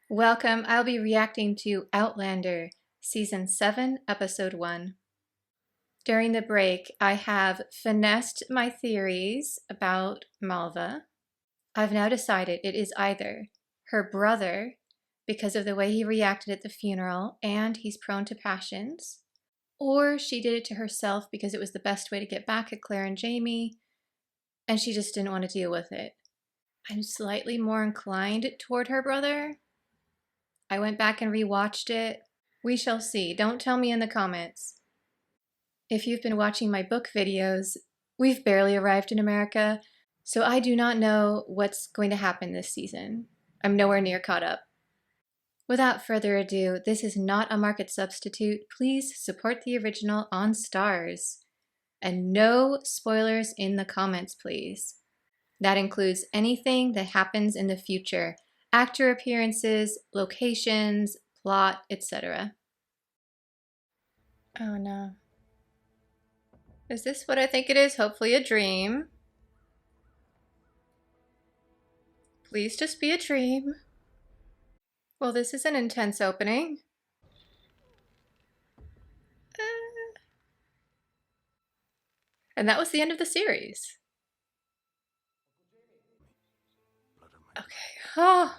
Welcome, I'll be reacting to Outlander, Season 7, Episode 1. During the break, I have finessed my theories about Malva. I've now decided it is either her brother, because of the way he reacted at the funeral, and he's prone to passions, or she did it to herself because it was the best way to get back at Claire and Jamie, and she just didn't want to deal with it. I'm slightly more inclined toward her brother. I went back and rewatched it. We shall see. Don't tell me in the comments. If you've been watching my book videos, we've barely arrived in America, so I do not know what's going to happen this season. I'm nowhere near caught up. Without further ado, this is not a market substitute. Please support the original on Stars. And no spoilers in the comments, please. That includes anything that happens in the future. Actor appearances, locations, plot, etc. Oh no. Is this what I think it is? Hopefully a dream. Please just be a dream. Well, this is an intense opening. And that was the end of the series. Okay. Oh.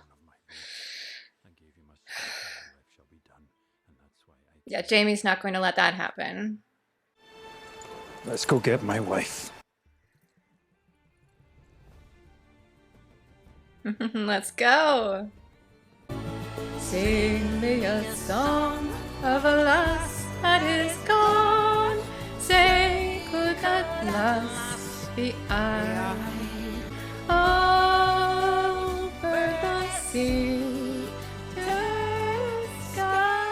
Yeah, Jamie's not going to let that happen. Let's go get my wife. Let's go. Sing me a song of a lass that is gone. Say, could that lass be I? Over the sea to the sky.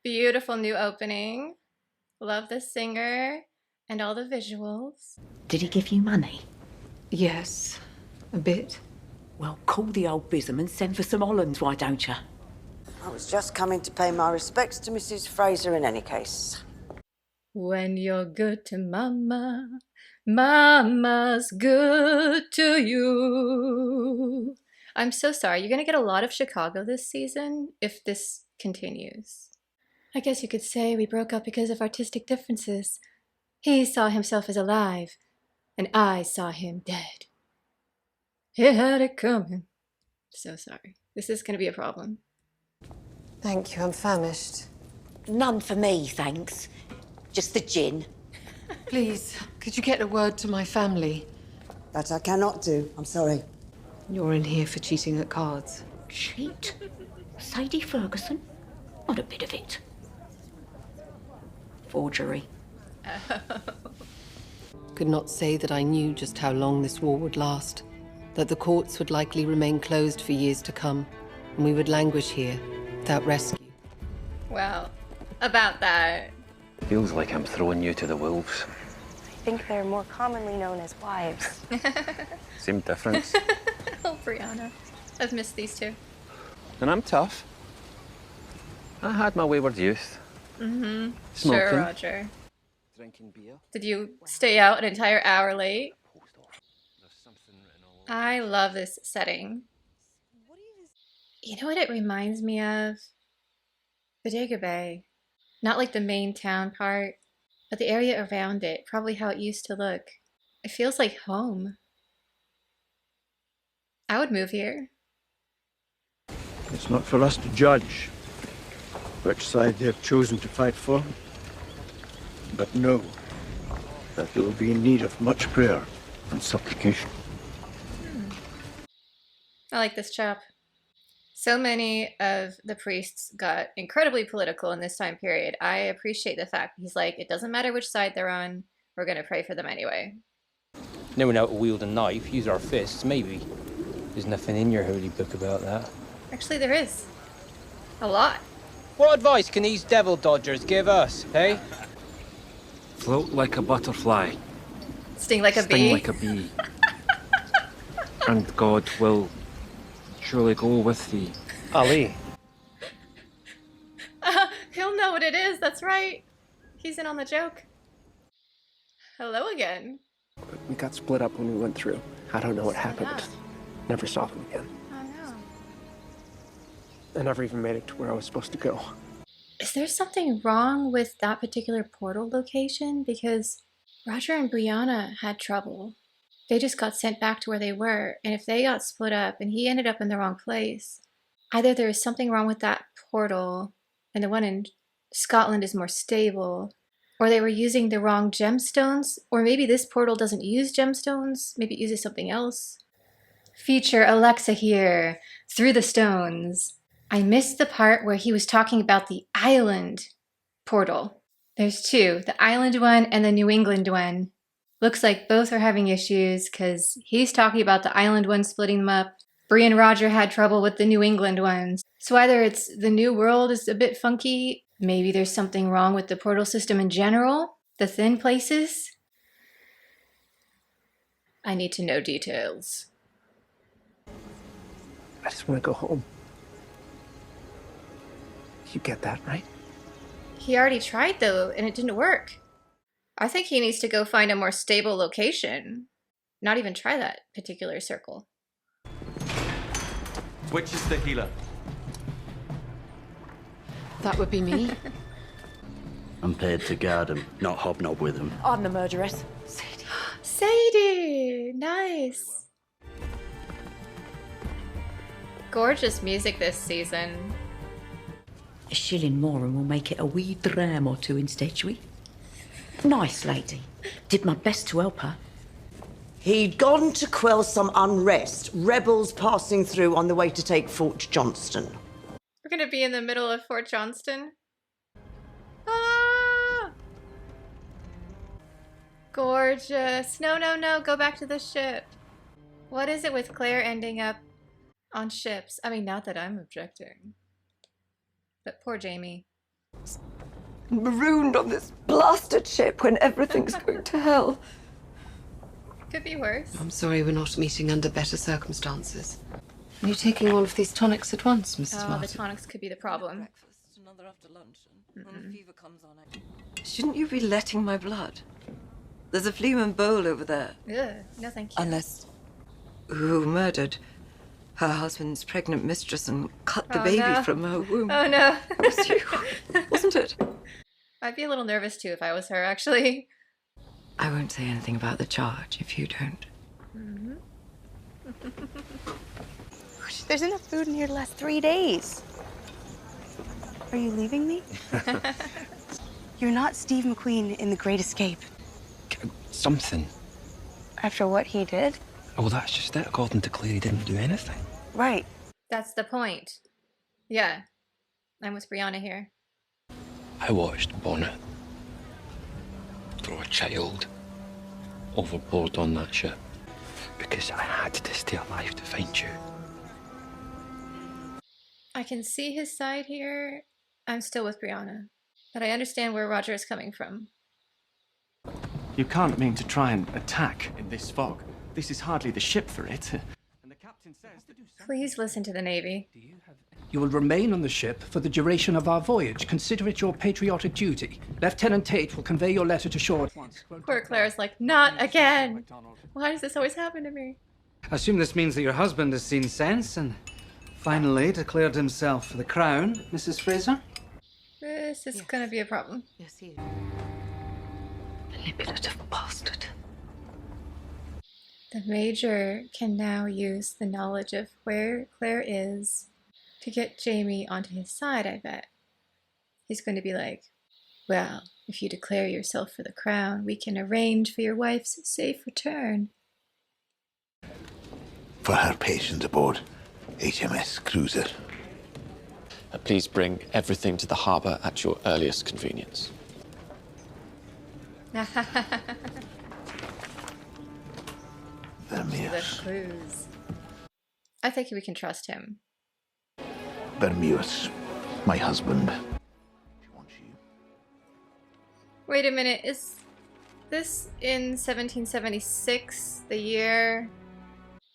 Beautiful new opening. Love the singer and all the visuals. Did he give you money? Yes, a bit. Well, call the old bism and send for some Hollands, why don't you? I was just coming to pay my respects to Mrs. Fraser in any case. When you're good to Mama, Mama's good to you. I'm so sorry. You're going to get a lot of Chicago this season if this continues. I guess you could say we broke up because of artistic differences. He saw himself as alive, and I saw him dead. He had it coming. So sorry. This is going to be a problem. Thank you, I'm famished. None for me, thanks. Just the gin. Please, could you get a word to my family? That I cannot do. I'm sorry. You're in here for cheating at cards. Cheat? Sadie Ferguson? Not a bit of it. Forgery. Could not say that I knew just how long this war would last, that the courts would likely remain closed for years to come, and we would languish here without rescue. Well, about that. Feels like I'm throwing you to the wolves. I think they're more commonly known as wives. Same difference. Oh, Brianna. I've missed these two. And I'm tough. I had my wayward youth. Mm-hmm. Smoking. Sure, Roger. Drinking beer. Did you stay out an entire hour late? I love this setting. You know what it reminds me of? Bodega Bay. Not like the main town part, but the area around it. Probably how it used to look. It feels like home. I would move here. It's not for us to judge which side they've chosen to fight for, but know that they will be in need of much prayer and supplication. I like this chap. So many of the priests got incredibly political in this time period. I appreciate the fact that he's like, it doesn't matter which side they're on, we're going to pray for them anyway. Knowing how to wield a knife, use our fists, maybe. There's nothing in your holy book about that. Actually, there is. A lot. What advice can these devil dodgers give us, hey? Float like a butterfly. Sting like a bee. Sting like a bee. And God will surely go with thee. Ali. He'll know what it is, that's right. He's in on the joke. Hello again. We got split up when we went through. I don't know what Sad happened. enough. Never saw them again. Oh no. I never even made it to where I was supposed to go. Is there something wrong with that particular portal location? Because Roger and Brianna had trouble. They just got sent back to where they were, and if they got split up and he ended up in the wrong place, either there is something wrong with that portal and the one in Scotland is more stable, or they were using the wrong gemstones, or maybe this portal doesn't use gemstones, maybe it uses something else. Feature Alexa here, Through the Stones. I missed the part where he was talking about the island portal. There's two, the island one and the New England one. Looks like both are having issues because he's talking about the island one splitting them up. Bree and Roger had trouble with the New England ones. So either it's the new world is a bit funky, maybe there's something wrong with the portal system in general, the thin places. I need to know details. I just want to go home. You get that, right? He already tried though, and it didn't work. I think he needs to go find a more stable location. Not even try that particular circle. Which is the healer? That would be me. I'm paid to guard him, not hobnob with him. I'm the murderess. Sadie! Nice! Gorgeous music this season. A shilling more and we'll make it a wee dram or two instead, shall we? Nice lady. Did my best to help her. He'd gone to quell some unrest, rebels passing through on the way to take Fort Johnston. We're gonna be in the middle of Fort Johnston. Ah! Gorgeous. No, no, no. Go back to the ship. What is it with Claire ending up on ships? I mean, not that I'm objecting. But poor Jamie. Marooned on this blasted ship when everything's going to hell. Could be worse. I'm sorry we're not meeting under better circumstances. Are you taking all of these tonics at once, Mrs. Oh, Martin? the tonics could be the problem. Breakfast, another after lunch, and when the fever comes on, Shouldn't you be letting my blood? There's a Fleeman bowl over there. Ugh, no thank you. Unless... Who murdered her husband's pregnant mistress and cut the Oh, baby no. from her womb? Oh no. It was you, wasn't it? I'd be a little nervous too if I was her, actually. I won't say anything about the charge if you don't. There's enough food in here to last 3 days. Are you leaving me? You're not Steve McQueen in The Great Escape. Something. After what he did? Oh, that's just it. According to Claire, he didn't do anything. Right. That's the point. Yeah. I'm with Brianna here. I watched Bonnet throw a child overboard on that ship because I had to stay alive to find you. I can see his side here. I'm still with Brianna. But I understand where Roger is coming from. You can't mean to try and attack in this fog. This is hardly the ship for it. And the captain says that... Please listen to the Navy. You will remain on the ship for the duration of our voyage. Consider it your patriotic duty. Lieutenant Tate will convey your letter to shore at once. Poor Claire's like, not again! Why does this always happen to me? I assume this means that your husband has seen sense and finally declared himself for the crown, Mrs. Fraser? This is gonna be a problem. Yes, he is. Manipulative bastard. The Major can now use the knowledge of where Claire is to get Jamie onto his side, I bet. He's going to be like, well, if you declare yourself for the crown, we can arrange for your wife's safe return. For her patience aboard HMS Cruiser. Please bring everything to the harbour at your earliest convenience. The cruise. I think we can trust him. Bermudas, my husband. Wait a minute, is this in 1776, the year,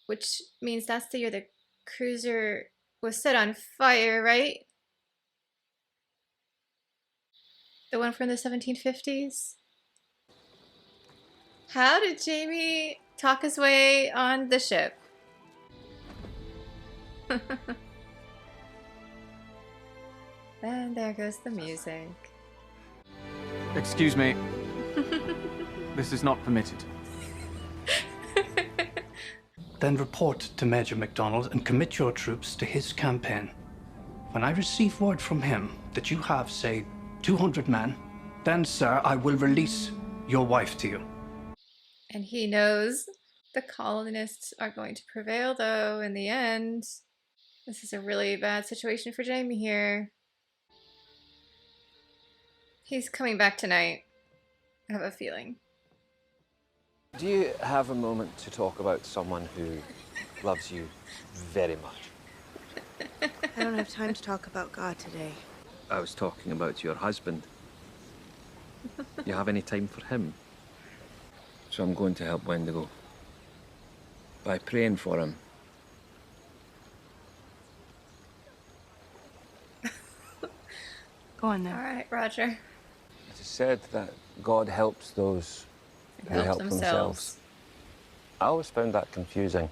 which means that's the year the cruiser was set on fire, right? The one from the 1750s? How did Jamie talk his way on the ship. And there goes the music. Excuse me. This is not permitted. Then report to Major MacDonald and commit your troops to his campaign. When I receive word from him that you have, say, 200 men, then, sir, I will release your wife to you. And he knows the colonists are going to prevail, though, in the end. This is a really bad situation for Jaime here. He's coming back tonight. I have a feeling. Do you have a moment to talk about someone who loves you very much? I don't have time to talk about God today. I was talking about your husband. You have any time for him? So I'm going to help Wendigo by praying for him. Go on then. All right, Roger. It is said that God helps those who help themselves. I always found that confusing.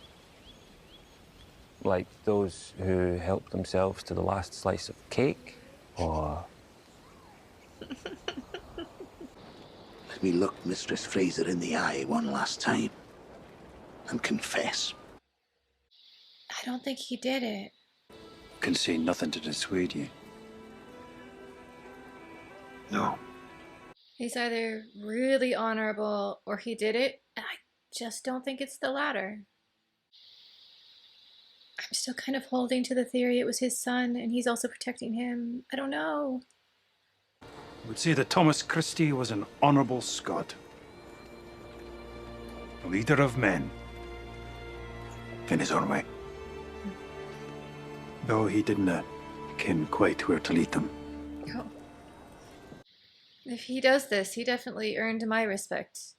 Like those who help themselves to the last slice of cake, or... Let me look Mistress Fraser in the eye one last time and confess. I don't think he did it. Can see nothing to dissuade you. No. He's either really honorable or he did it, and I just don't think it's the latter. I'm still kind of holding to the theory it was his son and he's also protecting him. I don't know. I would say that Thomas Christie was an honourable Scot. A leader of men. In his own way. Though he didn't ken quite where to lead them. Oh. If he does this, he definitely earned my respect.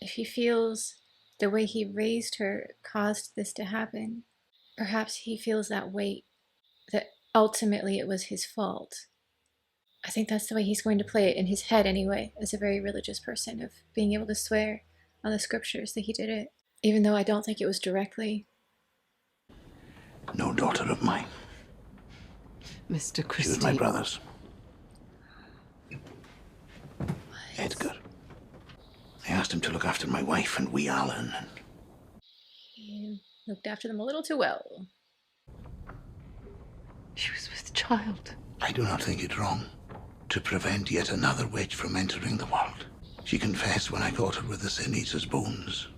If he feels the way he raised her caused this to happen, perhaps he feels that weight, that ultimately it was his fault. I think that's the way he's going to play it in his head anyway, as a very religious person, of being able to swear on the scriptures that he did it, even though I don't think it was directly. No daughter of mine. Mr. Christie. She was my brother's. Edgar. I asked him to look after my wife and wee Alan, and... He looked after them a little too well. She was with child. I do not think it wrong to prevent yet another witch from entering the world. She confessed when I caught her with the Sin Eater's bones.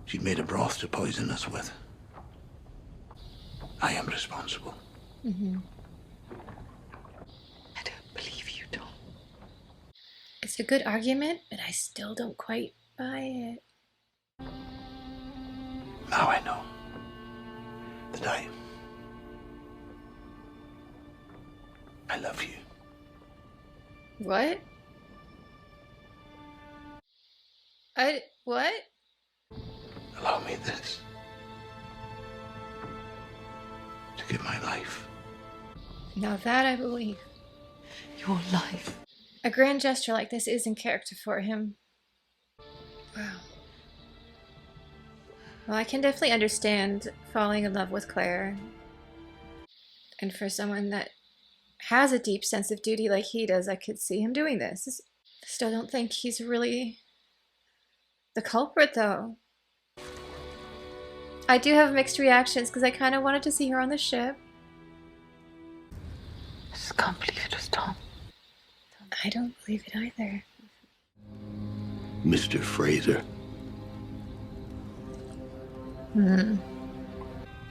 She'd made a broth to poison us with. I am responsible. Mm-hmm. I don't believe you, Tom. It's a good argument, but I still don't quite buy it. Now I know that I love you. What? What? Allow me this. To give my life. Now that I believe. Your life. A grand gesture like this is in character for him. Wow. Well, I can definitely understand falling in love with Claire. And for someone that has a deep sense of duty like he does, I could see him doing this. Still don't think he's really the culprit, though. I do have mixed reactions because I kind of wanted to see her on the ship. I just can't believe it was Tom. I don't believe it either. Mr. Fraser.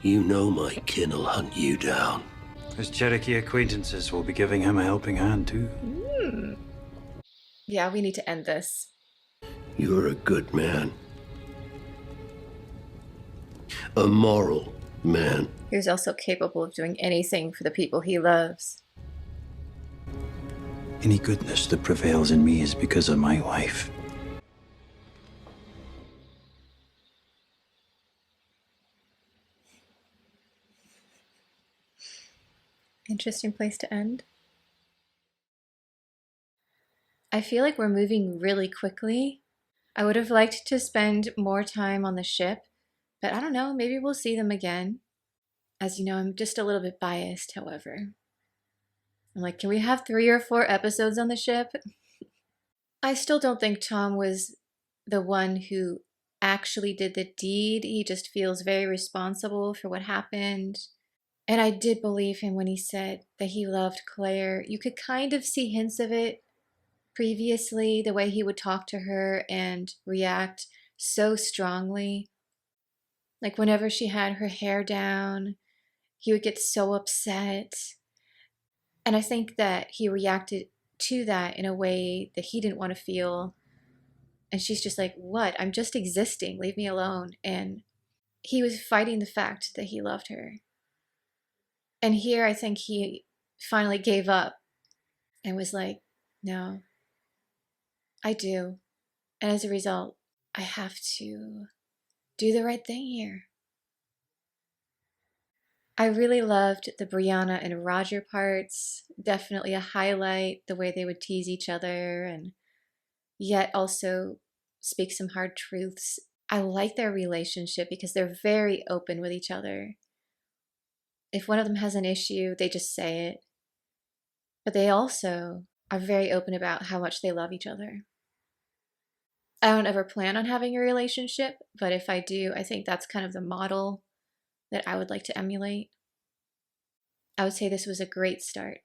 You know my kin will hunt you down. His Cherokee acquaintances will be giving him a helping hand, too. Yeah, we need to end this. You're a good man. A moral man. He's also capable of doing anything for the people he loves. Any goodness that prevails in me is because of my wife. Interesting place to end. I feel like we're moving really quickly, I would have liked to spend more time on the ship, but I don't know, maybe we'll see them again. As you know, I'm just a little bit biased, however. I'm like, can we have 3 or 4 episodes on the ship? I still don't think Tom was the one who actually did the deed. He just feels very responsible for what happened. And I did believe him when he said that he loved Claire. You could kind of see hints of it previously, the way he would talk to her and react so strongly. Like whenever she had her hair down, he would get so upset. And I think that he reacted to that in a way that he didn't want to feel. And she's just like, what? I'm just existing. Leave me alone. And he was fighting the fact that he loved her. And here I think he finally gave up and was like, no, I do. And as a result, I have to do the right thing here. I really loved the Brianna and Roger parts. Definitely a highlight, the way they would tease each other and yet also speak some hard truths. I like their relationship because they're very open with each other. If one of them has an issue, they just say it. But they also are very open about how much they love each other. I don't ever plan on having a relationship, but if I do, I think that's kind of the model that I would like to emulate. I would say this was a great start.